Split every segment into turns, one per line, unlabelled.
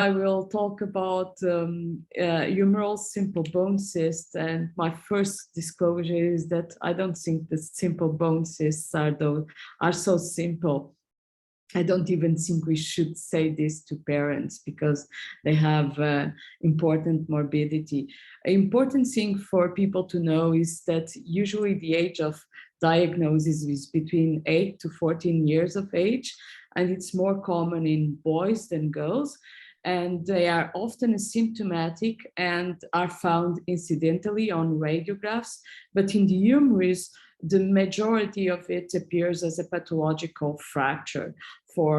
I will talk about humeral simple bone cysts, and my first disclosure is that I don't think the simple bone cysts are so simple. I don't even think we should say this to parents because they have important morbidity. An important thing for people to know is that usually the age of diagnosis is between 8 to 14 years of age, and it's more common in boys than girls. And they are often asymptomatic and are found incidentally on radiographs, but in the humerus, the majority of it appears as a pathological fracture for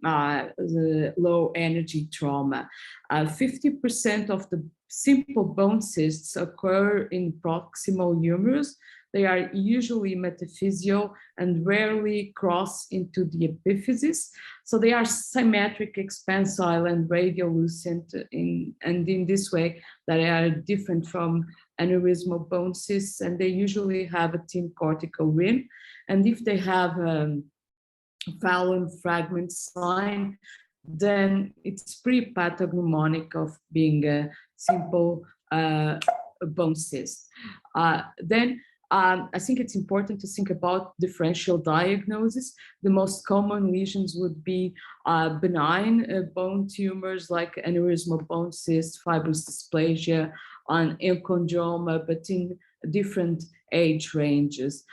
the low energy trauma. 50% of the simple bone cysts occur in proximal humerus. They are usually metaphyseal and rarely cross into the epiphysis. So they are symmetric, expansile, and radiolucent, and in this way, they are different from aneurysmal bone cysts, and they usually have a thin cortical rim. And if they have Fallon fragment sign, then it's pretty pathognomonic of being a simple bone cyst. I think it's important to think about differential diagnosis. The most common lesions would be benign bone tumors like aneurysmal bone cyst, fibrous dysplasia, and enchondroma, but in different age ranges.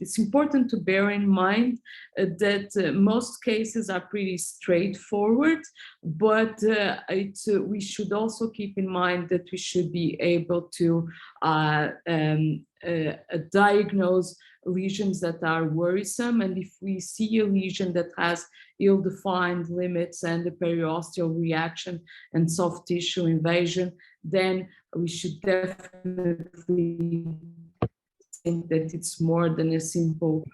It's important to bear in mind that most cases are pretty straightforward, but we should also keep in mind that we should be able to diagnose lesions that are worrisome. And if we see a lesion that has ill-defined limits and a periosteal reaction and soft tissue invasion, then we should definitely think that it's more than a simple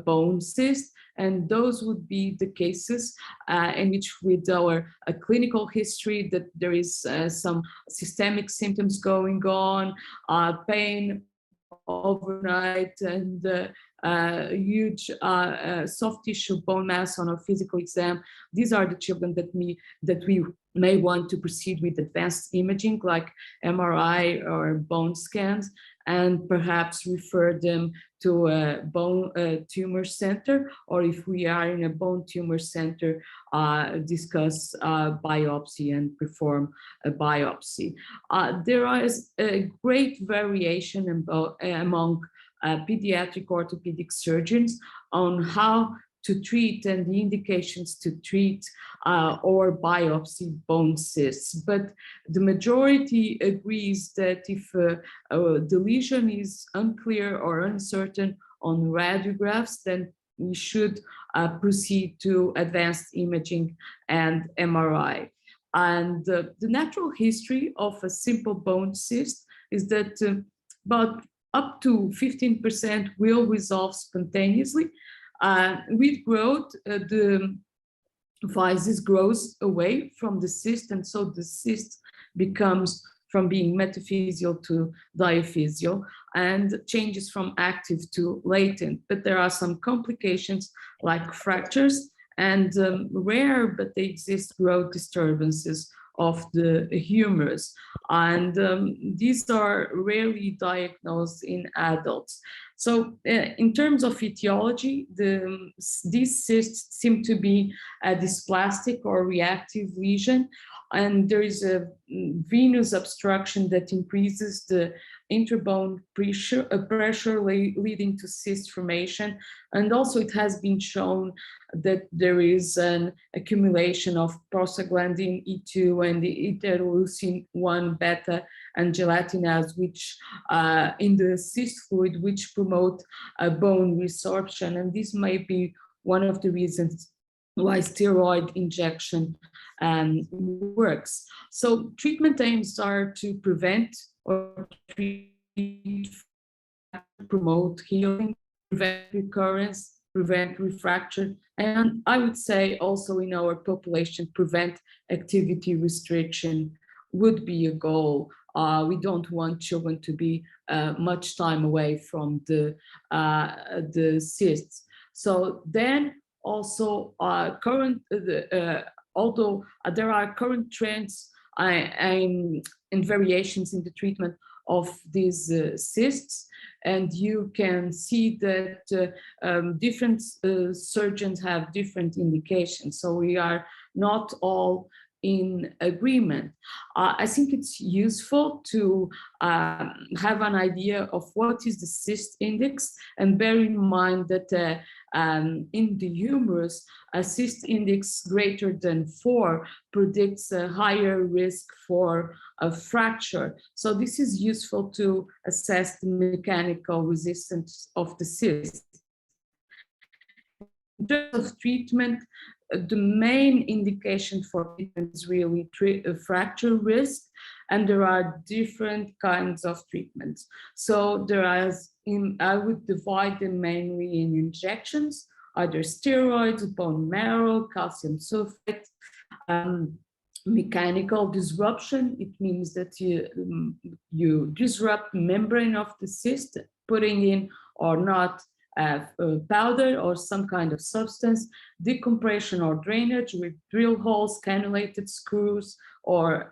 bone cyst. And those would be the cases in which, with our clinical history, that there is some systemic symptoms going on, pain overnight, and huge soft tissue bone mass on a physical exam. These are the children that we may want to proceed with advanced imaging like MRI or bone scans, and perhaps refer them to a bone tumor center, or if we are in a bone tumor center, discuss biopsy and perform a biopsy. There is a great variation among pediatric orthopedic surgeons on how to treat and the indications to treat or biopsy bone cysts. But the majority agrees that if the lesion is unclear or uncertain on radiographs, then we should proceed to advanced imaging and MRI. And the natural history of a simple bone cyst is that about up to 15% will resolve spontaneously. With growth, the physis grows away from the cyst, and so the cyst becomes from being metaphyseal to diaphyseal and changes from active to latent. But there are some complications like fractures and rare, but they exist, growth disturbances of the humerus. And these are rarely diagnosed in adults. So in terms of etiology, these cysts seem to be a dysplastic or reactive lesion, and there is a venous obstruction that increases the interbone pressure leading to cyst formation. And also it has been shown that there is an accumulation of prostaglandin E2 and the interleucin 1 beta and gelatinase, which in the cyst fluid, which promote bone resorption. And this may be one of the reasons why steroid injection works. So treatment aims are to prevent or treat, promote healing, prevent recurrence, prevent refracture, and I would say also in our population, prevent activity restriction would be a goal. We don't want children to be much time away from the cysts. So then also although there are current trends and variations in the treatment of these cysts, and you can see that different surgeons have different indications. So we are not all in agreement. I think it's useful to have an idea of what is the cyst index, and bear in mind that in the humerus, a cyst index greater than 4 predicts a higher risk for a fracture. So this is useful to assess the mechanical resistance of the cyst. In terms of treatment, the main indication for treatment is really fracture risk, and there are different kinds of treatments. So I would divide them mainly in injections, either steroids, bone marrow, calcium sulfate, mechanical disruption. It means that you disrupt the membrane of the cyst, putting in or not powder or some kind of substance, decompression or drainage with drill holes, cannulated screws, or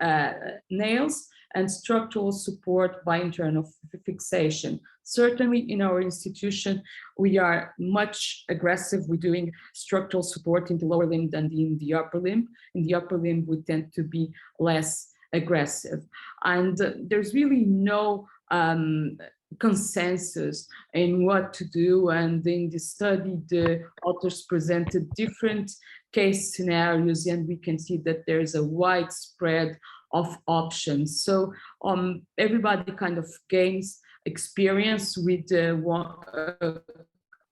nails, and structural support by internal fixation. Certainly in our institution, we are much aggressive with doing structural support in the lower limb than in the upper limb. In the upper limb, we tend to be less aggressive. And there's really no consensus in what to do, and in the study the authors presented different case scenarios, and we can see that there's a widespread of options. So everybody kind of gains experience with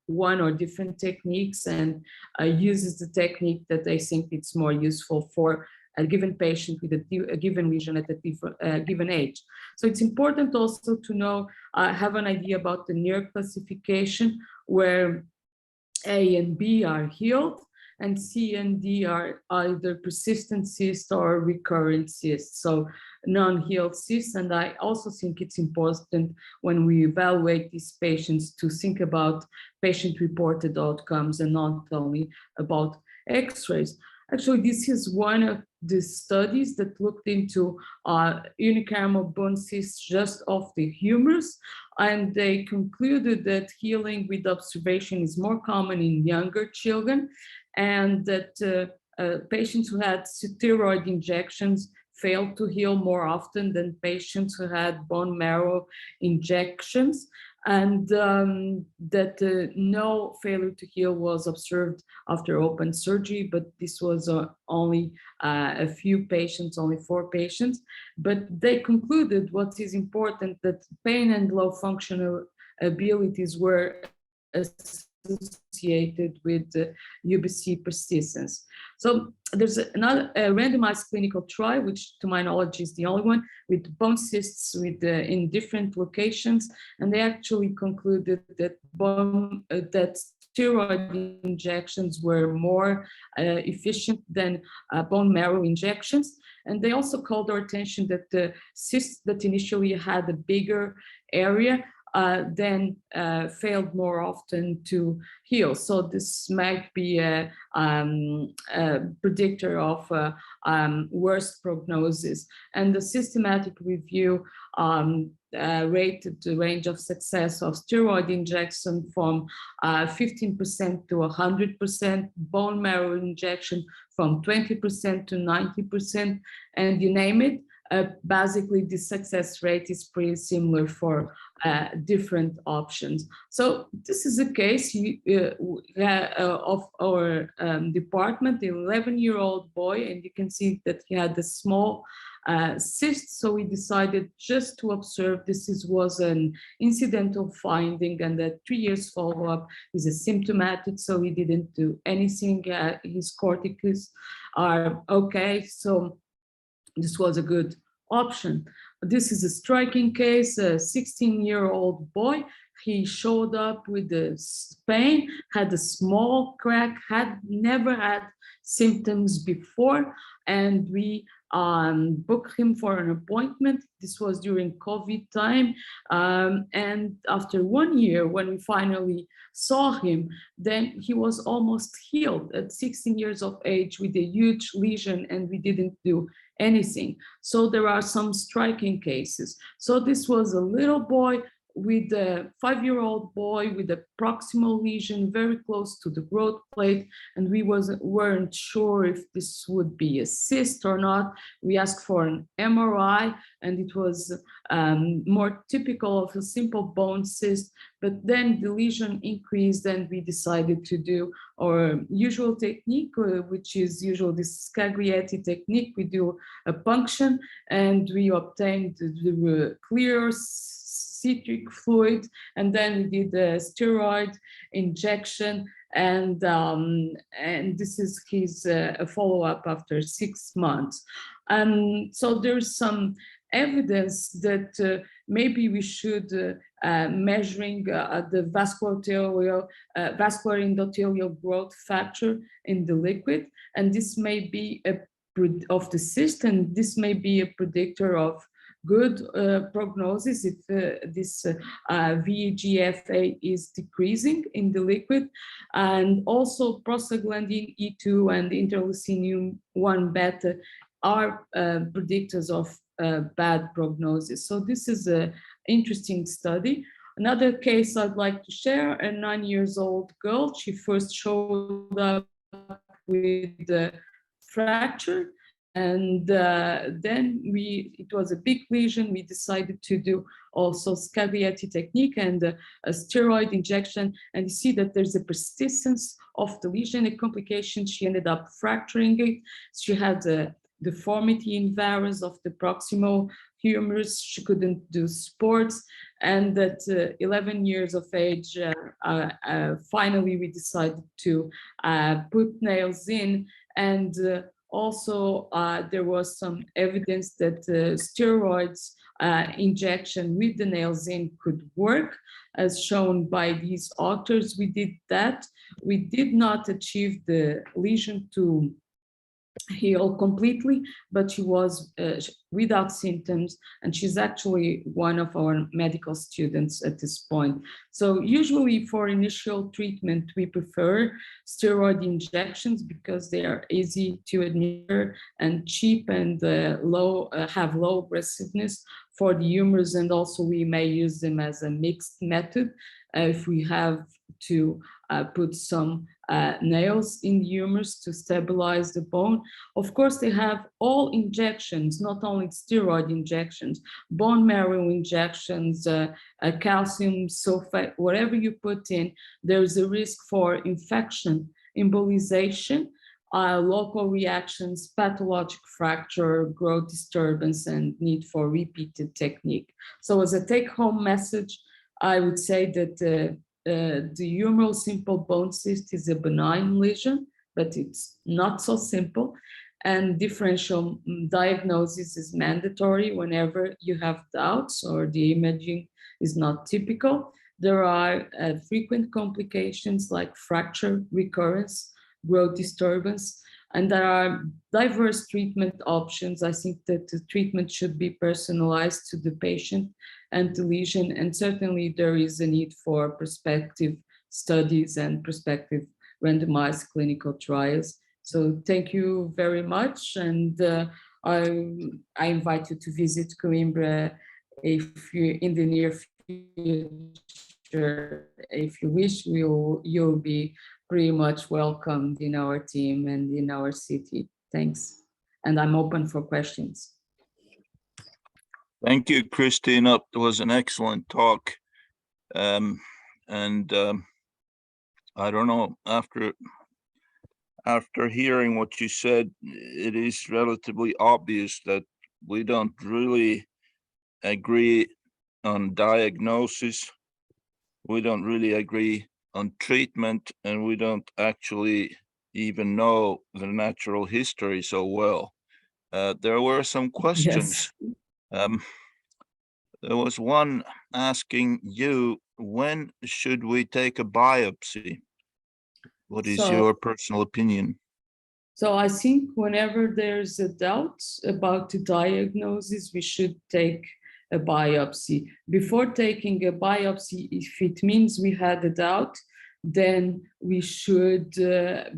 one or different techniques, and uses the technique that they think it's more useful for a given patient with a given lesion at a given age. So it's important also to know, have an idea about the NER classification, where A and B are healed, and C and D are either persistent cysts or recurrent cysts, so non-healed cysts. And I also think it's important when we evaluate these patients to think about patient-reported outcomes and not only about X-rays. Actually, this is one of the studies that looked into unicameral bone cysts just off the humerus, and they concluded that healing with observation is more common in younger children, and that patients who had steroid injections failed to heal more often than patients who had bone marrow injections, and that no failure to heal was observed after open surgery, but this was only a few patients, only 4 patients. But they concluded what is important, that pain and low functional abilities were associated with UBC persistence. So there's another randomized clinical trial, which to my knowledge is the only one, with bone cysts in different locations, and they actually concluded that that steroid injections were more efficient than bone marrow injections. And they also called our attention that the cysts that initially had a bigger area then failed more often to heal. So this might be a predictor of worse prognosis. And the systematic review rated the range of success of steroid injection from 15% to 100%, bone marrow injection from 20% to 90%, and you name it. Basically, the success rate is pretty similar for different options. So this is a case of our department, the 11-year-old boy, and you can see that he had a small cyst. So we decided just to observe. This was an incidental finding, and that 3 years follow-up is asymptomatic, so we didn't do anything. His corticals are okay, so this was a good option. This is a striking case. A 16-year-old boy he showed up with the pain, had a small crack, had never had symptoms before, and we booked him for an appointment. This was during COVID time. And after 1 year, when we finally saw him, then he was almost healed at 16 years of age with a huge lesion, and we didn't do anything. So there are some striking cases. So this was a little boy with a 5-year-old boy with a proximal lesion very close to the growth plate, and we weren't sure if this would be a cyst or not. We asked for an MRI, and it was more typical of a simple bone cyst, but then the lesion increased, and we decided to do our usual technique, which is usually this Scaglietti technique. We do a punction, and we obtained the clear citric fluid, and then we did a steroid injection, and this is his follow-up after 6 months. So there's some evidence that maybe we should measuring the vascular endothelial growth factor in the liquid, and this may be of the cyst, and this may be a predictor of good prognosis if this VEGF-A is decreasing in the liquid. And also prostaglandin E2 and interleukin-1 beta are predictors of bad prognosis. So this is an interesting study. Another case I'd like to share, a 9-year-old girl. She first showed up with a fracture, and then it was a big lesion. We decided to do also Scaglietti technique and a steroid injection, and you see that there's a persistence of the lesion, a complication. She ended up fracturing it. She had a deformity in varus of the proximal humerus. She couldn't do sports, and at 11 years of age, finally we decided to put nails in, and also, there was some evidence that steroids injection with the nails in could work, as shown by these authors. We did that. We did not achieve the lesion to heal completely, but she was without symptoms, and she's actually one of our medical students at this point. So usually for initial treatment, we prefer steroid injections because they are easy to administer and cheap, and have low aggressiveness for the humerus, and also we may use them as a mixed method if we have to put some nails in the humerus to stabilize the bone. Of course, they have all injections, not only steroid injections, bone marrow injections, calcium sulfate, whatever you put in, there's a risk for infection, embolization, local reactions, pathologic fracture, growth disturbance, and need for repeated technique. So as a take-home message, I would say that the humeral simple bone cyst is a benign lesion, but it's not so simple. And differential diagnosis is mandatory whenever you have doubts or the imaging is not typical. There are frequent complications like fracture, recurrence, growth disturbance, and there are diverse treatment options. I think that the treatment should be personalized to the patient and the lesion, and certainly there is a need for prospective studies and prospective randomized clinical trials. So thank you very much, and I invite you to visit Coimbra if you in the near future. If you wish, you'll be pretty much welcomed in our team and in our city. Thanks, and I'm open for questions.
Thank you, Cristina. It was an excellent talk. I don't know, after hearing what you said, it is relatively obvious that we don't really agree on diagnosis. We don't really agree on treatment, and we don't actually even know the natural history so well. There were some questions.
Yes.
There was one asking you when should we take a biopsy? What is
So,
your personal opinion?
so I think whenever there's a doubt about the diagnosis, we should take a biopsy. Before taking a biopsy, if it means we had a doubt, then we should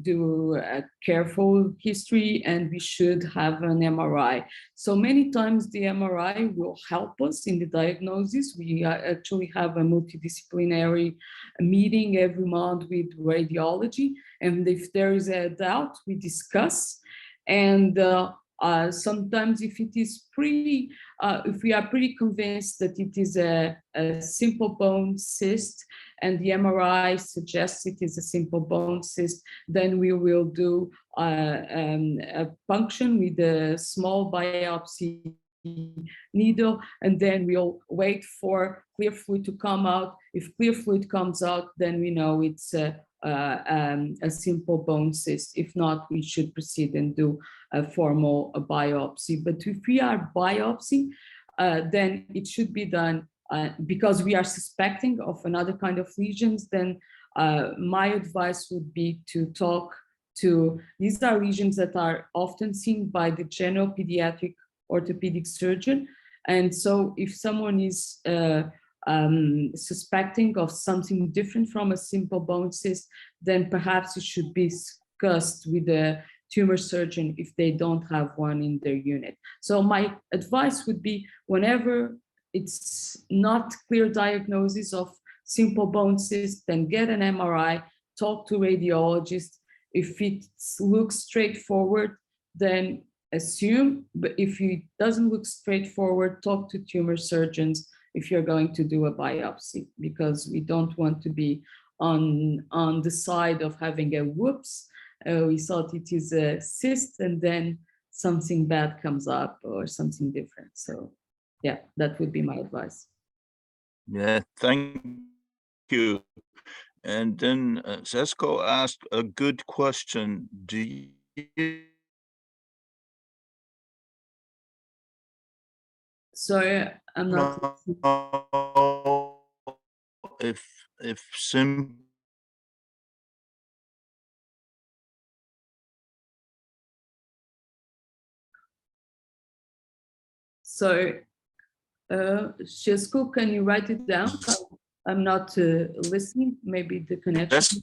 do a careful history and we should have an MRI. So many times the MRI will help us in the diagnosis. We actually have a multidisciplinary meeting every month with radiology. And if there is a doubt, we discuss. And sometimes if it is if we are pretty convinced that it is a simple bone cyst and the MRI suggests it is a simple bone cyst, then we will do a punction with a small biopsy needle, and then we'll wait for clear fluid to come out. If clear fluid comes out, then we know it's a simple bone cyst. If not, we should proceed and do a formal biopsy. But if we are biopsying, then it should be done because we are suspecting of another kind of lesions. Then my advice would be to talk to, these are lesions that are often seen by the general pediatric orthopedic surgeon. And so if someone is suspecting of something different from a simple bone cyst, then perhaps it should be discussed with the tumor surgeon if they don't have one in their unit. So my advice would be, whenever it's not clear diagnosis of simple bone cyst, then get an MRI, talk to radiologist. If it looks straightforward, then assume, but if it doesn't look straightforward, talk to tumor surgeons if you're going to do a biopsy, because we don't want to be on the side of having a whoops, we thought it is a cyst and then something bad comes up or something different. So yeah, that would be my advice.
Yeah, thank you. And then Zesko asked a good question. Do you
Sorry, I'm not.
know if sim
So, Shesko, can you write it down? I'm not listening. Maybe the connection.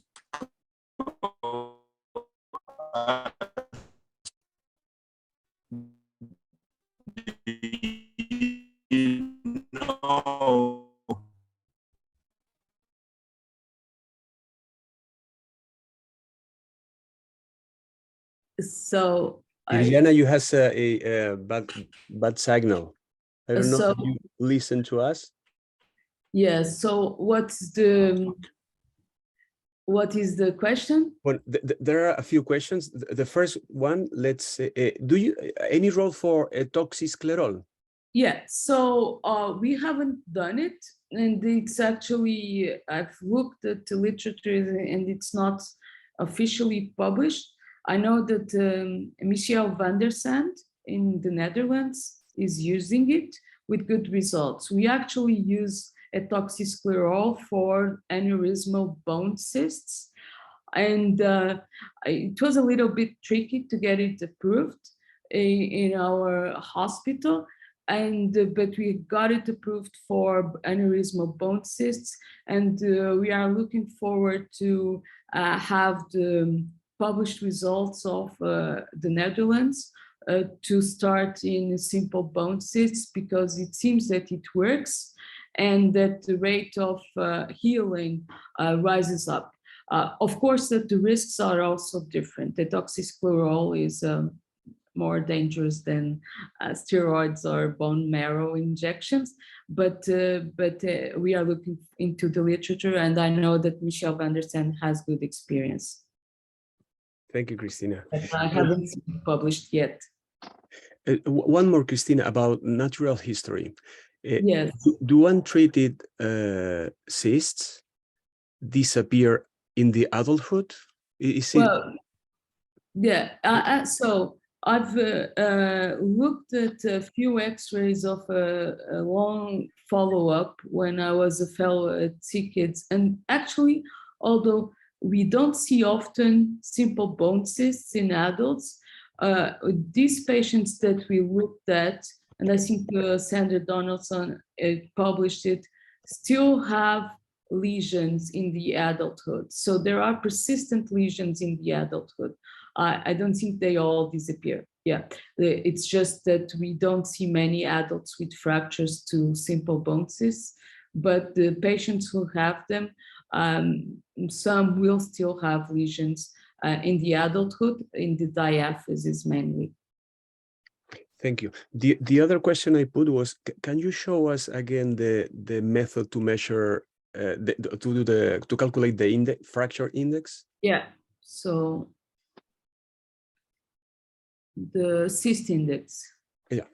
know
So,
Liliana, you has a bad signal. I don't know
So-
if you listen to us.
yes. So what is the question?
Well, there are a few questions. The first one, let's say, do you any role for toxiclerol?
Yeah, so we haven't done it, and it's actually, I've looked at the literature and it's not officially published. I know that Michel van der Sand in the Netherlands is using it with good results. We actually use a toxiclerol for aneurysmal bone cysts, and it was a little bit tricky to get it approved in our hospital. But we got it approved for aneurysmal bone cysts, and we are looking forward to have the published results of the Netherlands to start in simple bone cysts, because it seems that it works and that the rate of healing rises up. Of course, that the risks are also different. The toxiclerol is more dangerous than steroids or bone marrow injections, but we are looking into the literature, and I know that Michel van der Sand has good experience.
Thank you, Cristina.
But I haven't seen it published yet.
One more, Cristina, about natural history.
Yes.
Do untreated cysts disappear in the adulthood? Is it?
Well, yeah. So I've looked at a few x-rays of a long follow-up when I was a fellow at CKIDS. And actually, although we don't see often simple bone cysts in adults, these patients that we looked at, and I think Sandra Donaldson published it, still have lesions in the adulthood. So there are persistent lesions in the adulthood. I don't think they all disappear. Yeah, it's just that we don't see many adults with fractures to simple bone cysts, but the patients who have them, some will still have lesions in the adulthood, in the diaphysis mainly.
Thank you. The other question I put was, can you show us again the method to measure to calculate the fracture index?
Yeah. So the Cyst Index.
Yeah.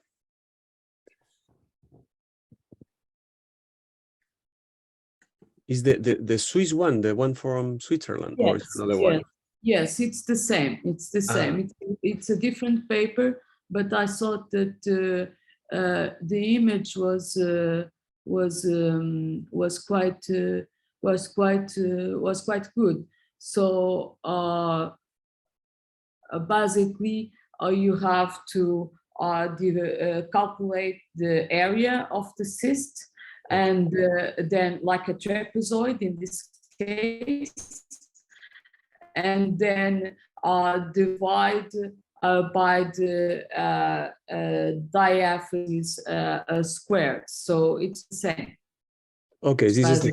Is the Swiss one, the one from Switzerland,
Yes,
or is another one?
Yes, it's the same. It's the same. It's a different paper, but I thought that the image was quite good. So basically, you have to calculate the area of the cyst, and then like a trapezoid in this case, and then divide by the diaphysis squared. So it's the same.
Okay, this is the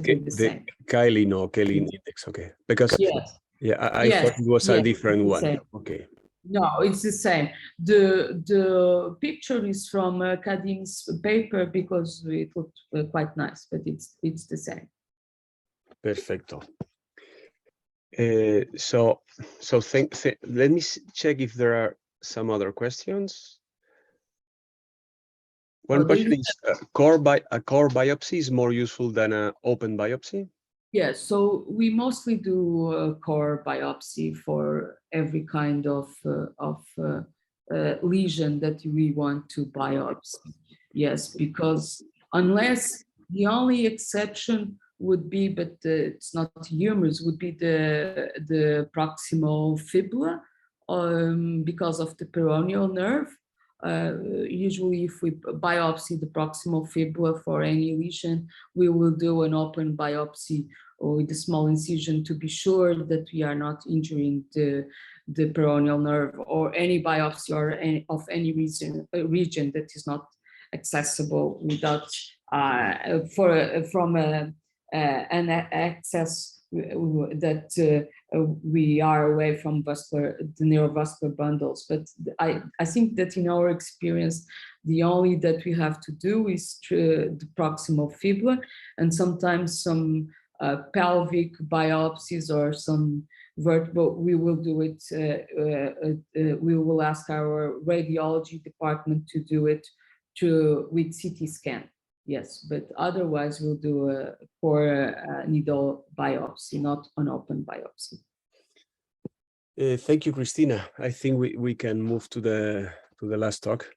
Kelly
Yes.
index. Okay, because
Yes.
yeah, I thought it was a different one.
Same.
Okay.
No, it's the same. The picture is from Kadim's paper because it looked quite nice, but it's the same.
Perfecto. So let me check if there are some other questions. One question is, a core biopsy is more useful than an open biopsy?
Yes, so we mostly do a core biopsy for every kind of lesion that we want to biopsy. Yes, because unless the only exception would be, but it's not humorous, would be the proximal fibula because of the peroneal nerve. Usually if we biopsy the proximal fibula for any lesion, we will do an open biopsy or with a small incision to be sure that we are not injuring the peroneal nerve, or any biopsy or of any region that is not accessible without from an access that we are away from the neurovascular bundles. But I think that in our experience, the only that we have to do is the proximal fibula, and sometimes some pelvic biopsies or some vertebral, we will do it, we will ask our radiology department to do it with CT scan. Yes, but otherwise we'll do a core needle biopsy, not an open biopsy.
Thank you, Cristina. I think we can move to the last talk.